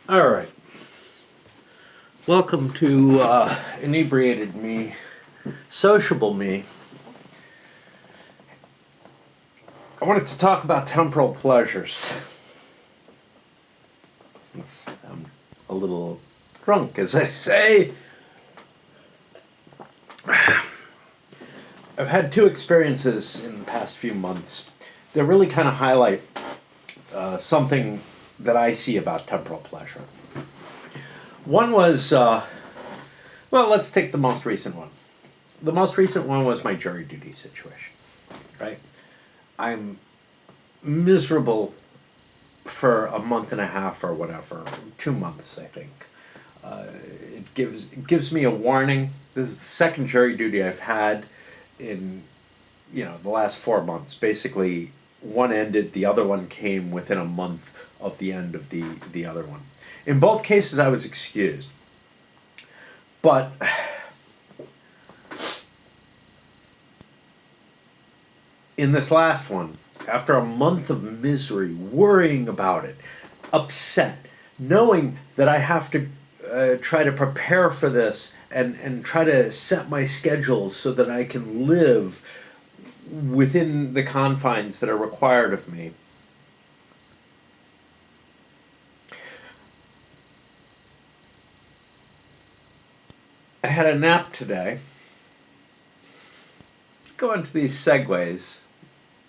All right. Welcome to Inebriated Me, Sociable Me. I wanted to talk about temporal pleasures. Since I'm a little drunk, as I say. I've had two experiences in the past few months that really kind of highlight something that I see about temporal pleasure. One was, well, let's take the most recent one. The most recent one was my jury duty situation, right? I'm miserable for a month and a half or whatever, 2 months, I think. It gives me a warning. This is the second jury duty I've had in the last 4 months. Basically, one ended, the other one came within a month of the end of the other one. In both cases, I was excused, but in this last one, after a month of misery, worrying about it, upset, knowing that I have to try to prepare for this and try to set my schedules so that I can live within the confines that are required of me. I had a nap today. Go into these segues,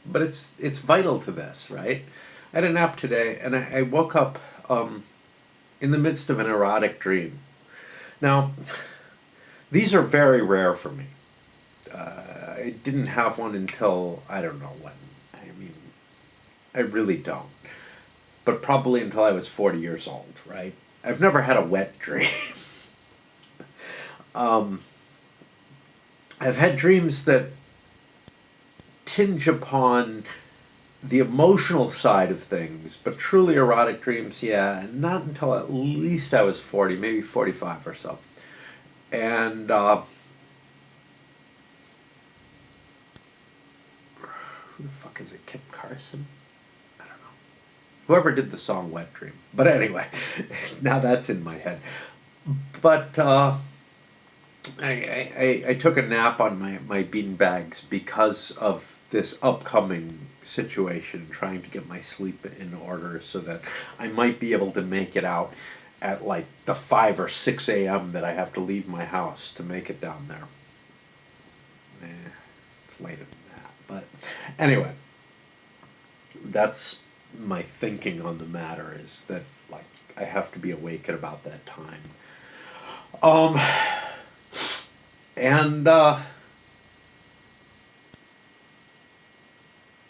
but it's vital to this, right? I had a nap today, and I woke up in the midst of an erotic dream. Now, these are very rare for me. I didn't have one until I don't know when. I mean, I really don't. But probably until I was 40 years old, right? I've never had a wet dream. um, I've had dreams that tinge upon the emotional side of things, but truly erotic dreams, yeah, not until at least I was 40, maybe 45 or so. And who the fuck is it? Kip Carson? I don't know. Whoever did the song Wet Dream. But anyway, now that's in my head. But I took a nap on my bean bags because of this upcoming situation, trying to get my sleep in order so that I might be able to make it out at like the 5 or 6 a.m. that I have to leave my house to make it down there. It's later than that. But anyway, that's my thinking on the matter, is that like I have to be awake at about that time. Um, and It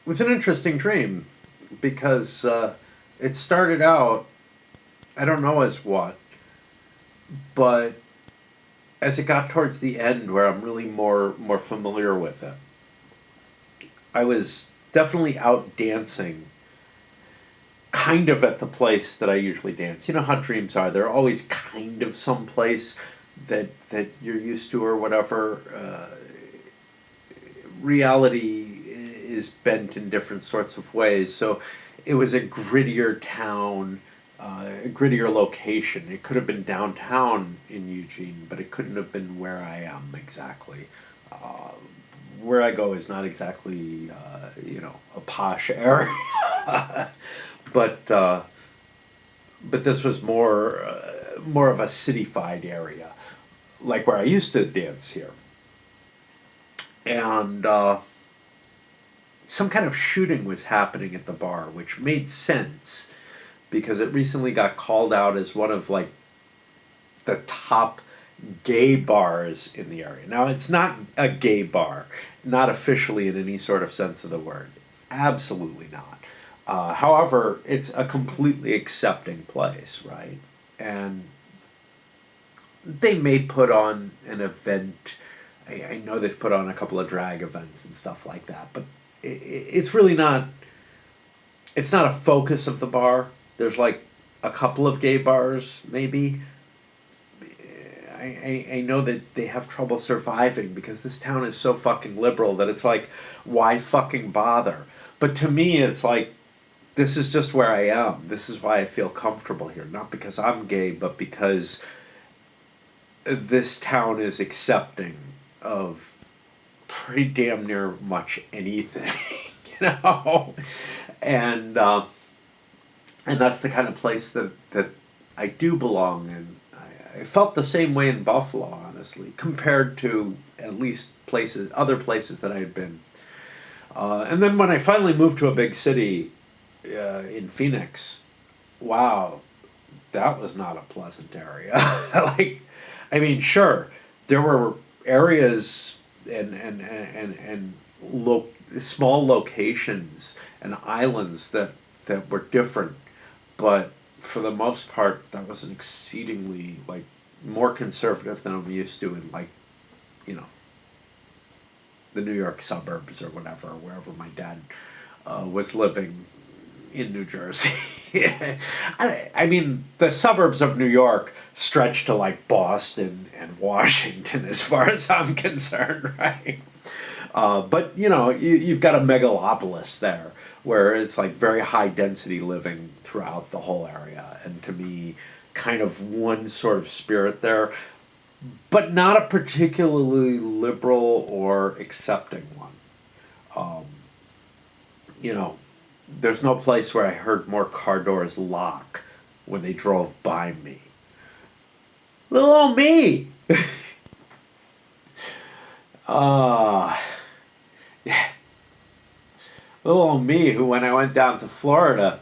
was an interesting dream because it started out, I don't know as what, but as it got towards the end where I'm really more familiar with it, I was definitely out dancing kind of at the place that I usually dance. You know how dreams are. They're always kind of someplace that you're used to or whatever. Reality is bent in different sorts of ways. So it was a grittier town, a grittier location. It could have been downtown in Eugene, but it couldn't have been where I am exactly. Uh, where I go is not exactly, a posh area, but but this was more of a cityfied area, like where I used to dance here, and some kind of shooting was happening at the bar, which made sense because it recently got called out as one of like the top gay bars in the area. Now, it's not a gay bar, not officially in any sort of sense of the word. Absolutely not. However, it's a completely accepting place, right? And they may put on an event. I know they've put on a couple of drag events and stuff like that, but it's really not. It's not a focus of the bar. There's like a couple of gay bars, maybe. I know that they have trouble surviving because this town is so fucking liberal that it's like, why fucking bother? But to me, it's like this is just where I am. This is why I feel comfortable here. Not because I'm gay, but because this town is accepting of pretty damn near much anything, you know? And, um, and that's the kind of place that I do belong in. I felt the same way in Buffalo, honestly, compared to at least other places that I had been. And then when I finally moved to a big city in Phoenix, wow, that was not a pleasant area. Like, I mean, sure, there were areas and small locations and islands that were different, but for the most part, that was an exceedingly like more conservative than I'm used to in like, you know, the New York suburbs or whatever, wherever my dad was living in New Jersey. I mean, the suburbs of New York stretch to like Boston and Washington, as far as I'm concerned, right? But you know, you've got a megalopolis there where it's like very high density living throughout the whole area, and to me, kind of one sort of spirit there, but not a particularly liberal or accepting one. Um, you know, there's no place where I heard more car doors lock when they drove by me. Little old me! uh, yeah. Little old me, who when I went down to Florida,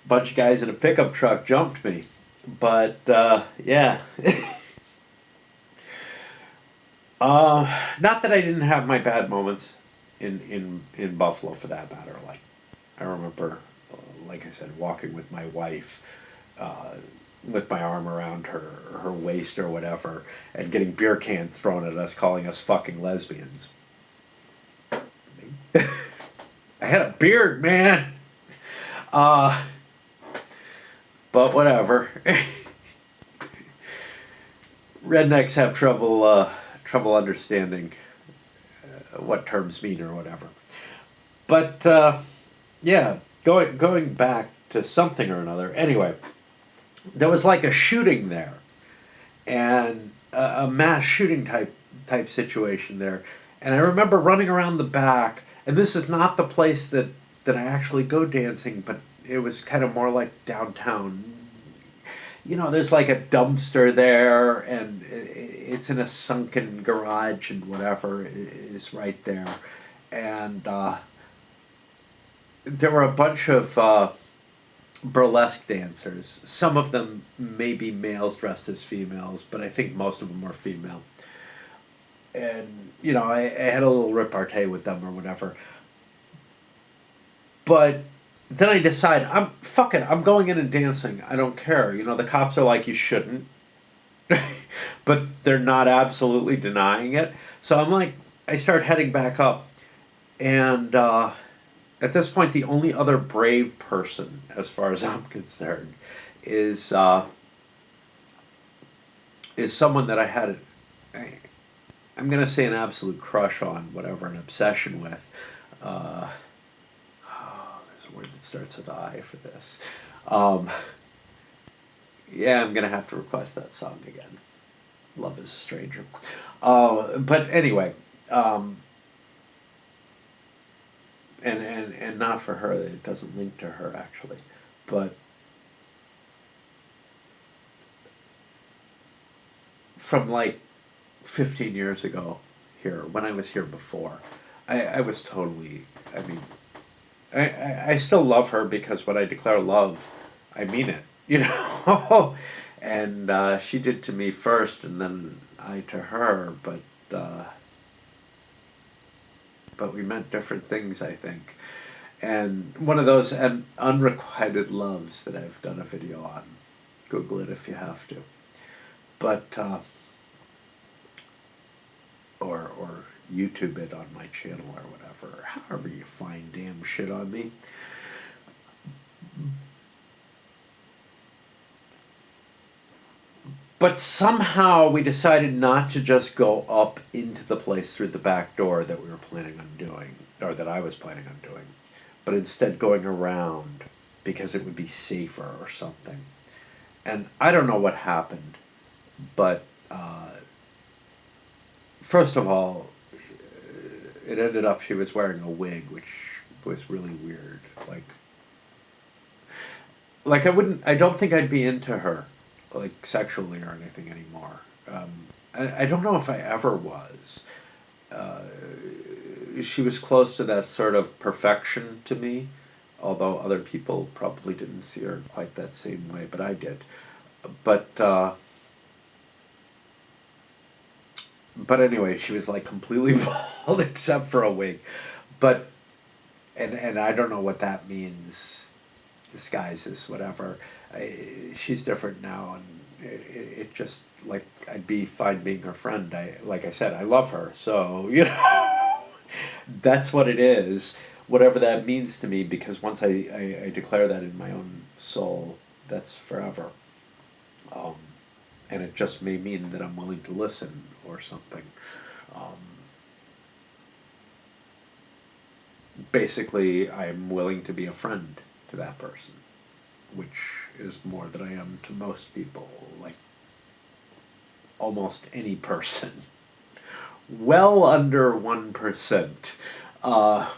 a bunch of guys in a pickup truck jumped me. But, yeah. Not that I didn't have my bad moments in Buffalo, for that matter. Like, I remember, like I said, walking with my wife, uh, with my arm around her waist or whatever, and getting beer cans thrown at us, calling us fucking lesbians. I had a beard, man. Uh, but whatever. Rednecks have trouble understanding what terms mean or whatever. But yeah, going back to something or another. Anyway, there was like a shooting there, and a mass shooting type situation there. And I remember running around the back, and this is not the place that I actually go dancing, but it was kind of more like downtown. You know, there's like a dumpster there, and it's in a sunken garage, and whatever is right there. And there were a bunch of burlesque dancers. Some of them may be males dressed as females, but I think most of them are female. And, you know, I had a little repartee with them or whatever. But then I decide, fuck it, I'm going in and dancing. I don't care. You know, the cops are like, you shouldn't. But they're not absolutely denying it. So I'm like, I start heading back up. And at this point, the only other brave person, as far as I'm concerned, is someone that I had, I'm going to say an absolute crush on, whatever, an obsession with. There's a word that starts with I for this. Yeah, I'm going to have to request that song again. Love is a Stranger. But anyway, and not for her, it doesn't link to her actually. But from like 15 years ago here, when I was here before, I was totally, I mean, I still love her because when I declare love, I mean it, you know? And she did to me first, and then I to her, but we meant different things, I think. And one of those unrequited loves that I've done a video on. Google it if you have to. But, or YouTube it on my channel or whatever, however you find damn shit on me. But somehow we decided not to just go up into the place through the back door that we were planning on doing, or that I was planning on doing, but instead going around because it would be safer or something. And I don't know what happened, but first of all, it ended up she was wearing a wig, which was really weird. I don't think I'd be into her, like sexually or anything anymore. I don't know if I ever was. Uh, she was close to that sort of perfection to me, although other people probably didn't see her quite that same way, but I did. But but anyway, she was like completely bald except for a wig. But and I don't know what that means. Disguises, whatever. She's different now, and it just like I'd be fine being her friend. Like I said, I love her, so that's what it is. Whatever that means to me, because once I declare that in my own soul, that's forever. Um, and it just may mean that I'm willing to listen or something. Um, Basically, I'm willing to be a friend to that person, which is more than I am to most people, like almost any person. Well under 1%. Uh,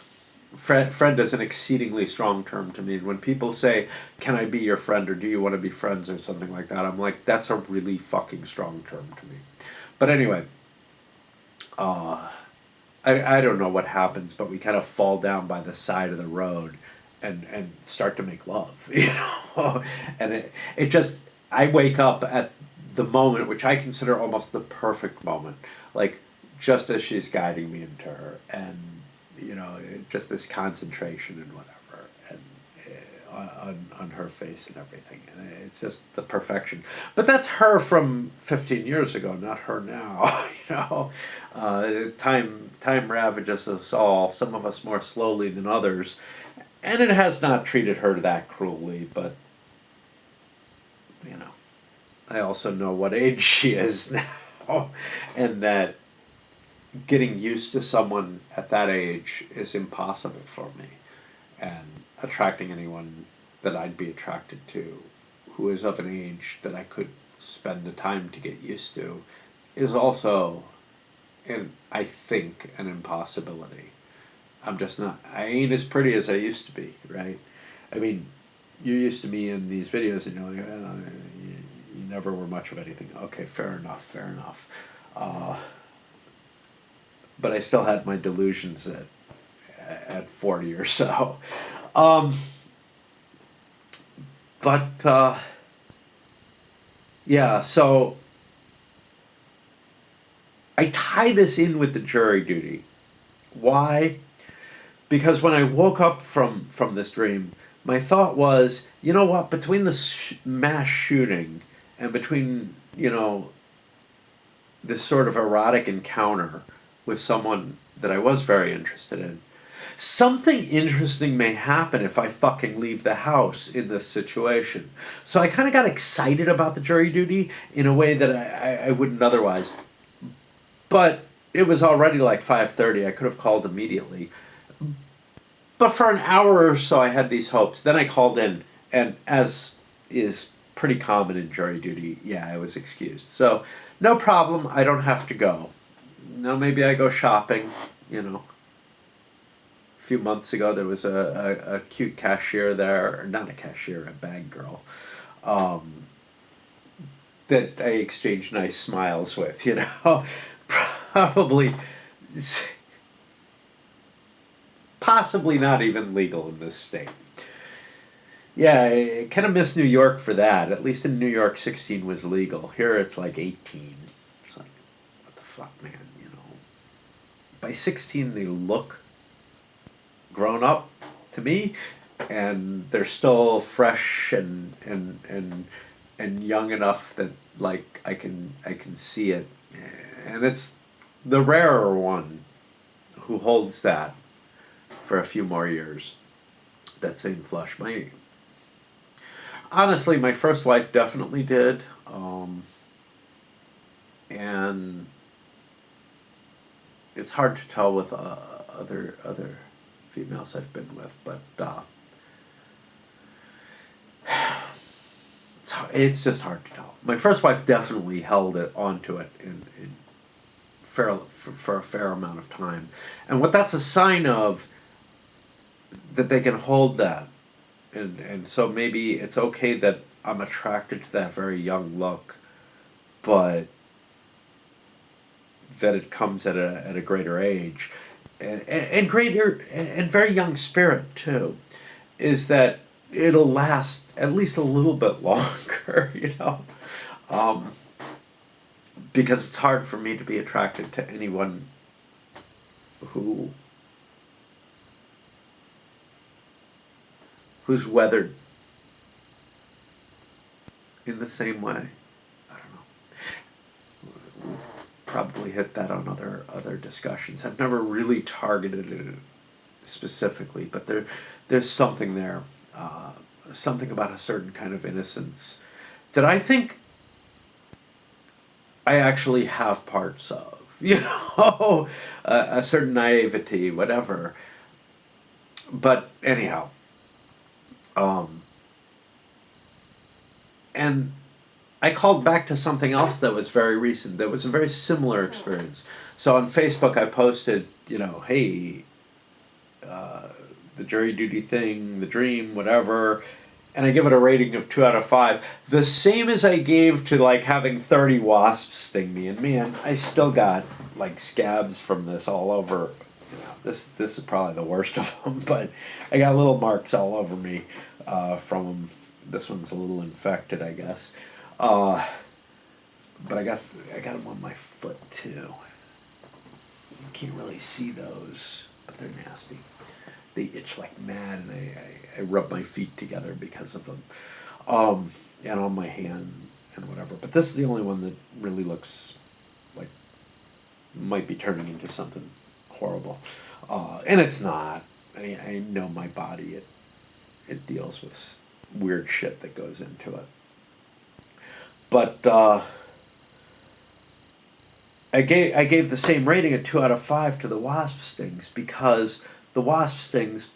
friend is an exceedingly strong term to me. And when people say, "Can I be your friend?" or "Do you want to be friends?" or something like that, I'm like, that's a really fucking strong term to me. But anyway, uh, I don't know what happens, but we kind of fall down by the side of the road and start to make love, and it just, I wake up at the moment, which I consider almost the perfect moment, like just as she's guiding me into her, and just this concentration and whatever, and on her face and everything, and it's just the perfection. But that's her from 15 years ago, not her now. Time ravages us all. Some of us more slowly than others, and it has not treated her that cruelly. But you know, I also know what age she is now, and that getting used to someone at that age is impossible for me, and attracting anyone that I'd be attracted to who is of an age that I could spend the time to get used to is also, and I think, an impossibility. I ain't as pretty as I used to be, right? I mean, you used to be in these videos and you're like, you never were much of anything. Okay, fair enough, fair enough. But I still had my delusions at 40 or so. Um, but yeah, so I tie this in with the jury duty. Why? Because when I woke up from this dream, my thought was, you know what? Between the mass shooting and between this sort of erotic encounter with someone that I was very interested in, something interesting may happen if I fucking leave the house in this situation. So I kind of got excited about the jury duty in a way that I wouldn't otherwise. But it was already like 5:30. I could have called immediately. But for an hour or so, I had these hopes. Then I called in, and as is pretty common in jury duty, yeah, I was excused. So no problem. I don't have to go. No, maybe I go shopping. A few months ago, there was a cute cashier there, or not a cashier, a bag girl, um, that I exchanged nice smiles with. Probably, possibly not even legal in this state. Yeah, I kind of miss New York for that. At least in New York, 16 was legal. Here it's like 18. It's like, what the fuck, man? By 16, they look grown up to me, and they're still fresh and young enough that like I can see it, and it's the rarer one who holds that for a few more years. That same flush. My first wife definitely did, and it's hard to tell with other. females I've been with, but it's just hard to tell. My first wife definitely held it onto it in for a fair amount of time, and what that's a sign of, that they can hold that, and so maybe it's okay that I'm attracted to that very young look, but that it comes at a greater age, and greater and very young spirit too, is that it'll last at least a little bit longer, you know, um, because it's hard for me to be attracted to anyone who who's weathered in the same way. I don't know. We've probably hit that on other discussions. I've never really targeted it specifically, but there's something there, something about a certain kind of innocence that I think I actually have parts of. You know, a certain naivety, whatever. But anyhow, um, and I called back to something else that was very recent. That was a very similar experience. So on Facebook, I posted, you know, hey, the jury duty thing, the dream, whatever, and I give it a rating of 2 out of 5. The same as I gave to like having 30 wasps sting me, and man, I still got like scabs from this all over. You know, this is probably the worst of them, but I got little marks all over me from them. This one's a little infected, I guess. But I got them on my foot too. You can't really see those, but they're nasty. They itch like mad, and I rub my feet together because of them, and on my hand and whatever. But this is the only one that really looks like might be turning into something horrible, and it's not. I know my body. It deals with weird shit that goes into it. But I gave the same rating, a 2 out of 5, to the wasp stings, because the wasp stings,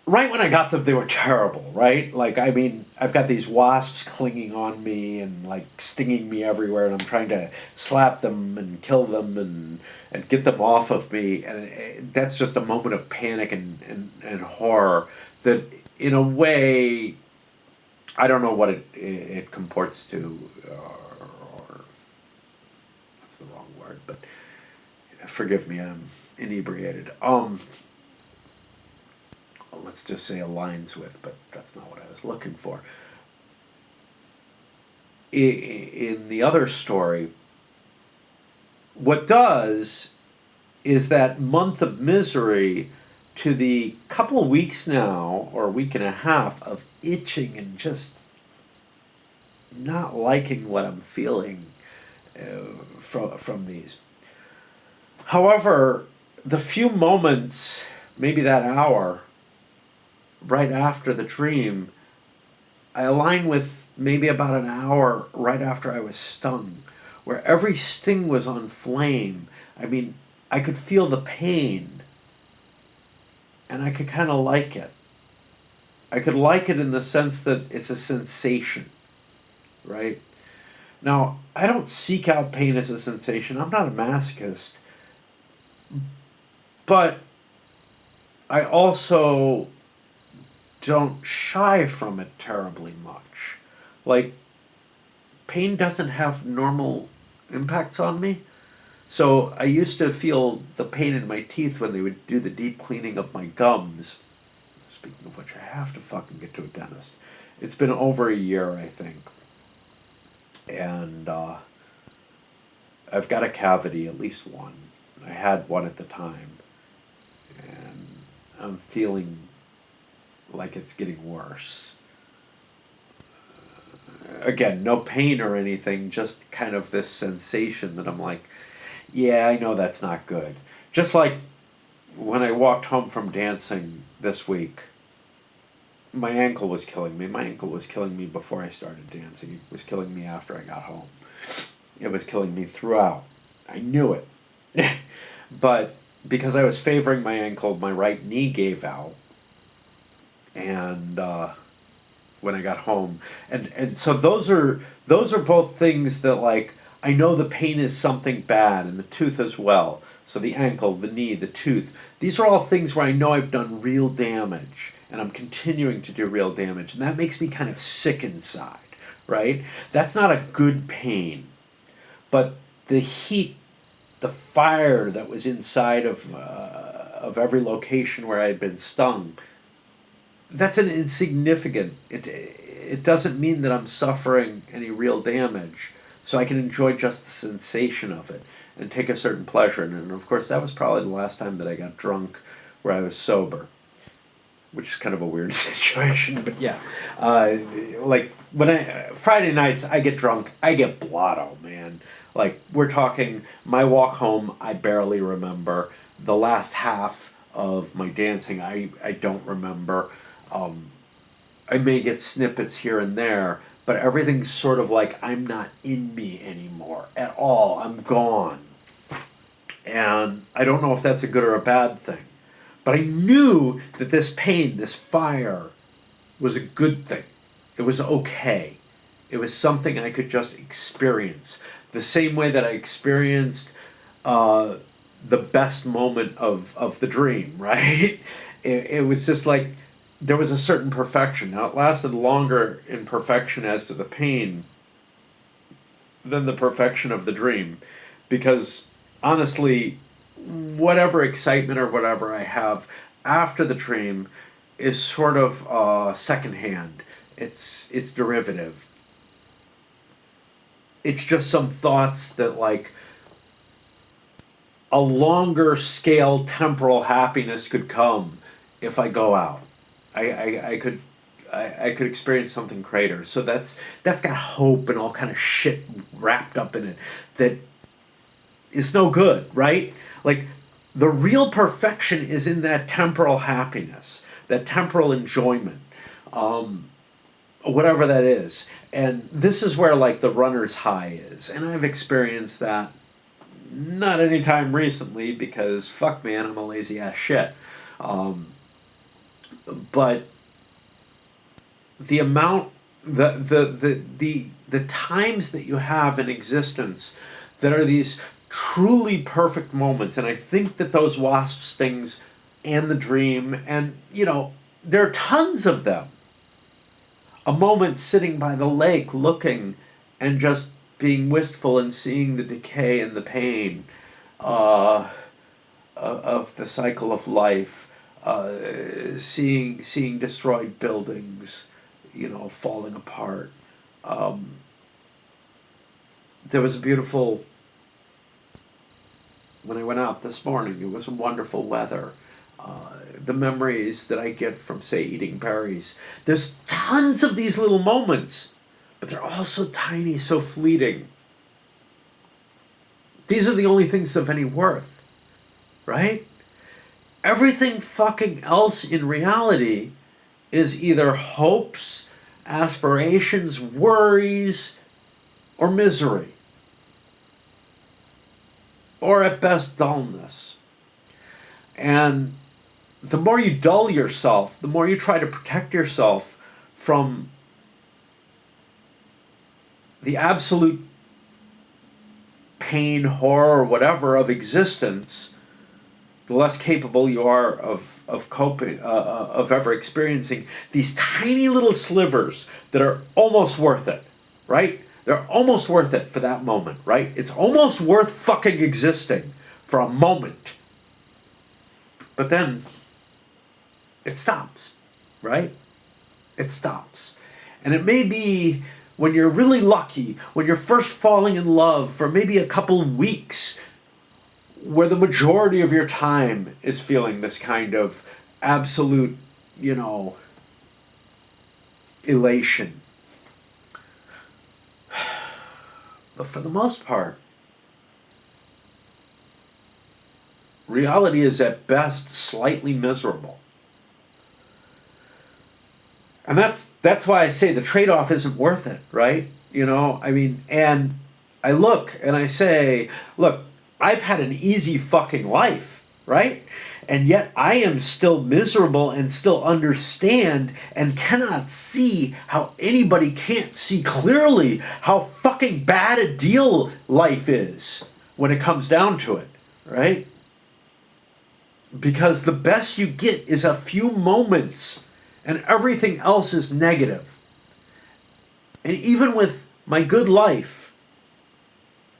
right when I got them, they were terrible, right? Like, I mean, I've got these wasps clinging on me and like stinging me everywhere, and I'm trying to slap them and kill them and get them off of me, and that's just a moment of panic and horror that, in a way, I don't know what it comports to, or that's the wrong word, but forgive me, I'm inebriated. Let's just say aligns with, but that's not what I was looking for. In the other story, what does is that month of misery to the couple of weeks now, or a week and a half, of itching and just not liking what I'm feeling from these. However, the few moments, maybe that hour, right after the dream, I align with maybe about an hour right after I was stung, where every sting was on flame. I mean, I could feel the pain, and I could kind of like it. I could like it in the sense that it's a sensation, right? Now, I don't seek out pain as a sensation. I'm not a masochist. But I also don't shy from it terribly much. Like, pain doesn't have normal impacts on me. So I used to feel the pain in my teeth when they would do the deep cleaning of my gums. Speaking of which, I have to fucking get to a dentist. It's been over a year, I think. And I've got a cavity, at least one. I had one at the time. And I'm feeling like it's getting worse. Again, no pain or anything, just kind of this sensation that I'm like, yeah, I know that's not good. Just like when I walked home from dancing this week, my ankle was killing me. My ankle was killing me before I started dancing. It was killing me after I got home. It was killing me throughout. I knew it. But because I was favoring my ankle, my right knee gave out, and when I got home, and so those are both things that, like, I know the pain is something bad, and the tooth as well. So the ankle, the knee, the tooth, these are all things where I know I've done real damage, and I'm continuing to do real damage, and that makes me kind of sick inside, right? That's not a good pain, but the heat, the fire that was inside of every location where I had been stung, that's an insignificant. It doesn't mean that I'm suffering any real damage, so I can enjoy just the sensation of it and take a certain pleasure in it. And of course, that was probably the last time that I got drunk where I was sober, which is kind of a weird situation. But yeah, like when Friday nights I get drunk, I get blotto, man. Like, we're talking, my walk home I barely remember. The last half of my dancing I don't remember. I may get snippets here and there, but everything's sort of like I'm not in me anymore at all. I'm gone. And I don't know if that's a good or a bad thing. But I knew that this pain, this fire, was a good thing. It was okay. It was something I could just experience. The same way that I experienced the best moment of the dream, right? It was just like there was a certain perfection. Now, it lasted longer in perfection as to the pain than the perfection of the dream. Because honestly, whatever excitement or whatever I have after the dream is sort of secondhand. It's derivative. It's just some thoughts that, like, a longer scale temporal happiness could come if I go out. I could experience something greater. So that's got hope and all kind of shit wrapped up in it that is no good, right? Like, the real perfection is in that temporal happiness, that temporal enjoyment, whatever that is. And this is where, like, the runner's high is. And I've experienced that not anytime recently because, fuck, man, I'm a lazy ass shit. But the amount, the times that you have in existence that are these truly perfect moments, and I think that those wasp stings and the dream, and, you know, there are tons of them. A moment sitting by the lake looking and just being wistful and seeing the decay and the pain of the cycle of life, seeing destroyed buildings, you know, falling apart. There was a beautiful, when I went out this morning, it was wonderful weather. The memories that I get from, say, eating berries. There's tons of these little moments, but they're all so tiny, so fleeting. These are the only things of any worth, right? Everything fucking else in reality is either hopes, aspirations, worries, or misery. Or at best, dullness. And the more you dull yourself, the more you try to protect yourself from the absolute pain, horror, whatever of existence, the less capable you are of coping, of ever experiencing these tiny little slivers that are almost worth it, right? They're almost worth it for that moment, right? It's almost worth fucking existing for a moment. But then it stops, right? It stops. And it may be when you're really lucky, when you're first falling in love for maybe a couple of weeks, where the majority of your time is feeling this kind of absolute, you know, elation. But for the most part, reality is at best slightly miserable. And that's why I say the trade-off isn't worth it, right? You know, I mean, and I look and I say, look, I've had an easy fucking life. right? And yet I am still miserable and still understand and cannot see how anybody can't see clearly how fucking bad a deal life is when it comes down to it, right? Because the best you get is a few moments and everything else is negative. And even with my good life,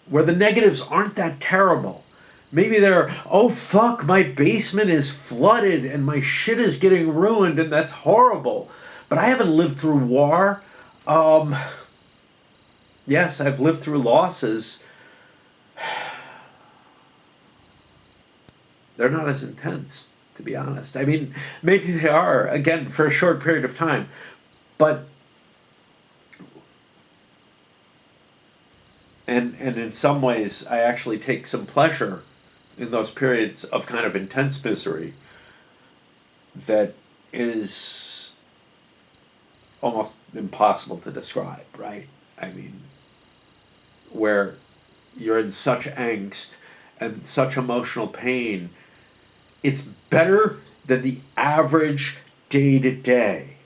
where the negatives aren't that terrible, maybe they're, oh fuck, my basement is flooded and my shit is getting ruined and that's horrible. But I haven't lived through war. Yes, I've lived through losses. They're not as intense, to be honest. I mean, maybe they are, again, for a short period of time. But, and in some ways, I actually take some pleasure in those periods of kind of intense misery that is almost impossible to describe, right? I mean, where you're in such angst and such emotional pain, it's better than the average day to day.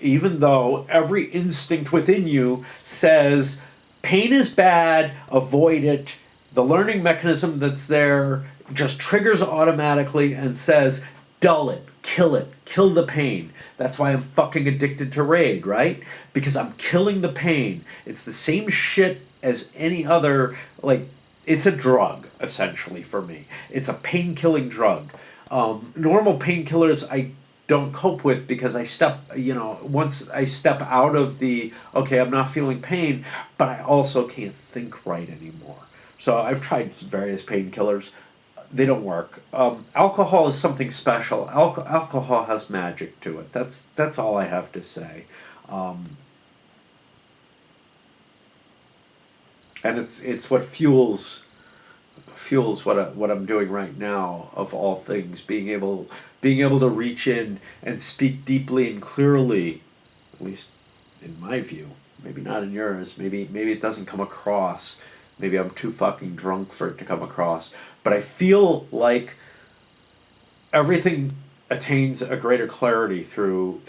Even though every instinct within you says, pain is bad, avoid it. The learning mechanism that's there just triggers automatically and says, dull it, kill the pain. That's why I'm fucking addicted to Raid, right? Because I'm killing the pain. It's the same shit as any other, like, it's a drug, essentially, for me. It's a pain-killing drug. Normal painkillers I don't cope with because once I step out of the, okay, I'm not feeling pain, but I also can't think right anymore. So I've tried various painkillers. They don't work. Alcohol is something special. Alcohol has magic to it. That's all I have to say. And it's what fuels what I'm doing right now, of all things, being able to reach in and speak deeply and clearly, at least in my view. Maybe not in yours. Maybe it doesn't come across. Maybe I'm too fucking drunk for it to come across. But I feel like everything attains a greater clarity through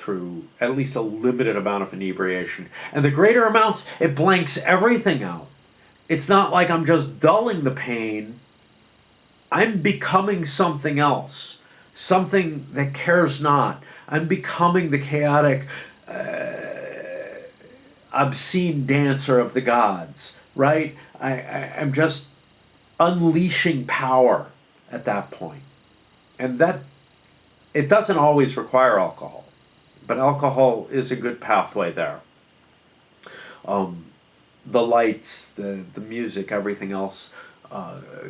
at least a limited amount of inebriation. And the greater amounts, it blanks everything out. It's not like I'm just dulling the pain. I'm becoming something else. Something that cares not. I'm becoming the chaotic, obscene dancer of the gods, right? I'm just unleashing power at that point. And that, it doesn't always require alcohol, but alcohol is a good pathway there. The lights, the music, everything else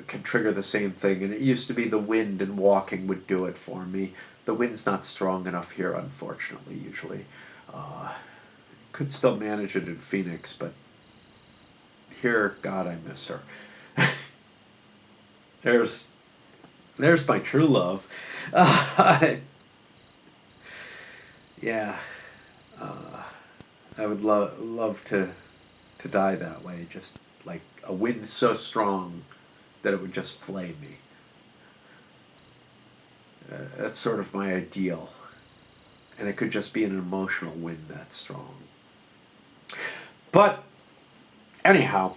can trigger the same thing. And it used to be the wind and walking would do it for me. The wind's not strong enough here, unfortunately, usually. Could still manage it in Phoenix, but here, God, I miss her. There's my true love. Yeah. I would love to die that way, just like a wind so strong that it would just flame me. That's sort of my ideal. And it could just be an emotional wind that strong. But anyhow,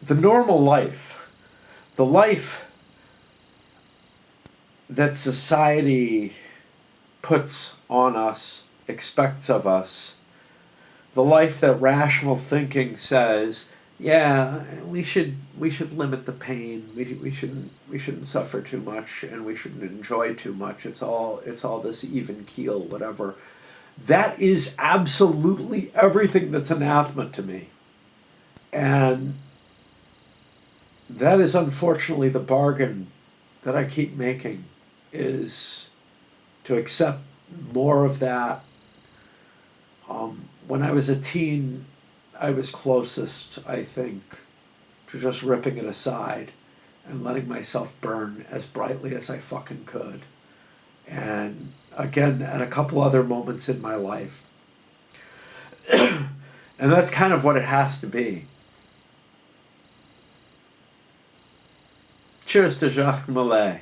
the normal life, the life that society puts on us, expects of us, the life that rational thinking says, yeah, we should limit the pain. We shouldn't suffer too much, and we shouldn't enjoy too much. It's all this even keel, whatever. That is absolutely everything that's anathema to me, and that is unfortunately the bargain that I keep making, is to accept more of that. When I was a teen, I was closest, I think, to just ripping it aside and letting myself burn as brightly as I fucking could. And again, at a couple other moments in my life. And that's kind of what it has to be. Cheers to Jacques Millet.